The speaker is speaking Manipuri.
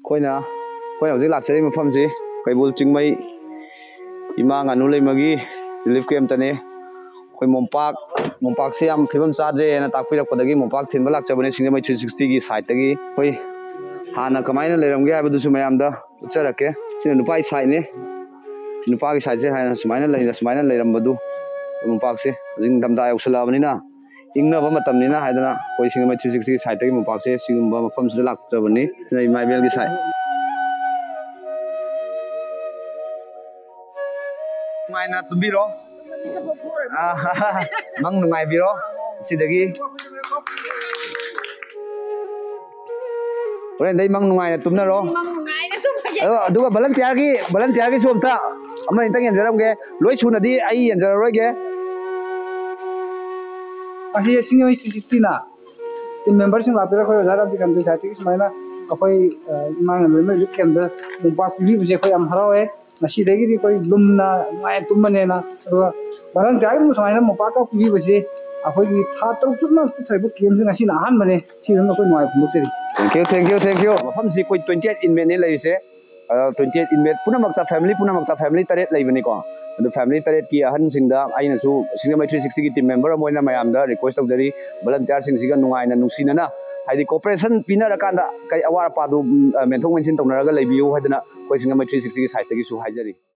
ꯑꯩꯈꯣꯏꯅ ꯍꯧꯖꯤꯛ ꯂꯥꯛꯆꯔꯤ ꯃꯐꯝꯁꯤ ꯀꯩꯕꯨꯜ ꯆꯤꯡꯃꯩ ꯏꯃꯥ ꯉꯥꯅꯨ ꯂꯩꯃꯒꯤ ꯔꯤꯂꯤꯐ ꯀꯦꯝꯞꯇꯅꯤ ꯑꯩꯈꯣꯏ ꯃꯣꯝꯄꯥꯛꯁꯦ ꯌꯥꯝ ꯐꯤꯕꯝ ꯆꯥꯗ꯭ꯔꯦꯅ ꯇꯥꯛꯄꯤꯔꯛꯄꯗꯒꯤ ꯃꯣꯝꯄꯥꯛ ꯊꯤꯟꯕ ꯂꯥꯛꯆꯕꯅꯦ ꯁꯤꯡꯖꯃꯩ 360ꯒꯤ ꯁꯥꯏꯠꯇꯒꯤ ꯑꯩꯈꯣꯏ ꯍꯥꯟꯅ ꯀꯃꯥꯏꯅ ꯂꯩꯔꯝꯒꯦ ꯍꯥꯏꯕꯗꯨꯁꯨ ꯃꯌꯥꯝꯗ ꯎꯠꯆꯔꯛꯀꯦ ꯁꯤꯅ ꯅꯨꯄꯥꯒꯤ ꯁꯥꯏꯠꯅꯤ ꯅꯨꯄꯥꯒꯤ ꯁꯥꯏꯠꯁꯦ ꯍꯥꯟꯅ ꯁꯨꯃꯥꯏꯅ ꯂꯩꯔꯝꯕꯗꯨ ꯃꯣꯝꯄꯥꯛꯁꯦ ꯍꯧꯖꯤꯛ ꯅꯤꯡꯊꯝꯊꯥ ꯌꯧꯁꯜꯂꯛꯑꯕꯅꯤꯅ ꯏꯪꯅꯕ ꯃꯇꯝꯅꯤꯅ ꯍꯥꯏꯗꯅ ꯑꯩꯈꯣꯏ ꯁꯤꯡꯖꯃꯩ 360ꯒꯤ ꯁꯥꯏꯠꯇꯒꯤ ꯃꯣꯝꯄꯥꯛꯁꯦ ꯁꯤꯒꯨꯝꯕ ꯃꯐꯝꯁꯤꯗ ꯂꯥꯛꯆꯕꯅꯤ ꯁꯤꯅ ꯏꯃꯥ ꯏꯕꯦꯜꯒꯤ ꯁꯥꯏꯠ ꯅꯨꯡꯉꯥꯏꯅ ꯇꯨꯝꯕꯤꯔꯣ ꯃꯪ ꯅꯨꯡꯉꯥꯏꯕꯤꯔꯣ ꯁꯤꯗꯒꯤ ꯍꯣꯔꯦꯟꯗꯩ ꯃꯪ ꯅꯨꯡꯉꯥꯏꯅ ꯇꯨꯝꯅꯔꯣ ꯑꯗꯨꯒ ꯚꯂꯟꯇꯤꯌꯥꯔꯒꯤꯁꯨ ꯑꯃ ꯅꯤꯇꯪ ꯌꯦꯟꯖꯔꯝꯒꯦ ꯂꯣꯏ ꯁꯨꯅꯗꯤ ꯑꯩ ꯌꯦꯟꯖꯔꯔꯣꯏꯒꯦ ꯑꯁꯤ ꯁꯤꯡꯖꯃꯩ 360ꯅ ꯇꯤꯝ ꯃꯦꯝꯕꯔꯁꯤꯡ ꯂꯥꯛꯄꯤꯔ ꯑꯩꯈꯣꯏ ꯑꯣꯖꯥ ꯔꯥꯝꯖꯤꯀꯥꯟꯇ ꯁꯥꯏꯠꯇꯒꯤ ꯁꯨꯃꯥꯏꯅ ꯑꯩꯈꯣꯏ ꯏꯃꯥ ꯉꯥꯅꯨ ꯂꯩꯃ ꯔꯤꯂꯤꯐ ꯀꯦꯝꯞꯇ ꯃꯣꯝꯄꯥꯛ ꯄꯤꯕꯤꯕꯁꯦ ꯑꯩꯈꯣꯏ ꯌꯥꯝ ꯍꯔꯥꯎꯋꯦ ꯉꯁꯤꯗꯒꯤꯗꯤ ꯑꯩꯈꯣꯏ ꯂꯨꯝꯅ ꯅꯨꯡꯉꯥꯏꯅ ꯇꯨꯝꯃꯅꯦꯅ ꯑꯗꯨꯒ ꯚꯂꯟꯇꯤꯌꯥꯔꯒꯤꯁꯨ ꯁꯨꯃꯥꯏꯅ ꯃꯣꯝꯄꯥꯛꯀ ꯄꯤꯕꯤꯕꯁꯤ ꯑꯩꯈꯣꯏꯒꯤ ꯊꯥ 6 ꯆꯨꯞꯅ ꯆꯠꯊꯔꯤꯕ ꯀꯦꯝꯞꯁꯦ ꯉꯁꯤꯅ ꯑꯍꯥꯟꯕꯅꯦ ꯁꯤꯗꯅ ꯑꯩꯈꯣꯏ ꯅꯨꯡꯉꯥꯏ ꯐꯣꯡꯗꯣꯛꯆꯔꯤ ꯊꯦꯡꯛ ꯌꯨ ꯃꯐꯝꯁꯤ ꯑꯩꯈꯣꯏ 28 ꯏꯟꯃꯦꯠꯅꯤ ꯂꯩꯔꯤꯁꯦ 28 ꯏꯟꯃꯦꯠ ꯄꯨꯝꯅꯃꯛꯇ ꯐꯦꯃꯤꯂꯤ 3 ꯂꯩꯕꯅꯤꯀꯣ ꯑꯗꯨ ꯐꯦꯃꯤꯂꯤ 3ꯀꯤ ꯑꯍꯟꯁꯤꯡꯗ ꯑꯩꯅꯁꯨ ꯁꯤꯡꯖꯃꯩ 360ꯒꯤ ꯇꯤꯝ ꯃꯦꯝꯕꯔ ꯑꯃ ꯑꯣꯏꯅ ꯃꯌꯥꯝꯗ ꯔꯤꯀ꯭ꯋꯦꯁ ꯇꯧꯖꯔꯤ ꯚꯂꯟꯇꯤꯌꯥꯔꯁꯤꯡꯁꯤꯒ ꯅꯨꯡꯉꯥꯏꯅ ꯅꯨꯡꯁꯤꯅꯅ ꯍꯥꯏꯗꯤ ꯀooperation ꯄꯤꯅꯔꯀꯥꯟꯗ ꯀꯩ ꯑꯋꯥꯠ ꯑꯄꯥꯗꯨ ꯃꯦꯟꯊꯣꯛ ꯃꯦꯟꯁꯤꯟ ꯇꯧꯅꯔꯒ ꯂꯩꯕꯤꯌꯨ ꯍꯥꯏꯗꯅ ꯑꯩꯈꯣꯏ ꯁꯤꯡꯖꯃꯩ 360ꯒꯤ ꯁꯥꯏꯠꯇꯒꯤꯁꯨ ꯍꯥꯏꯖꯔꯤ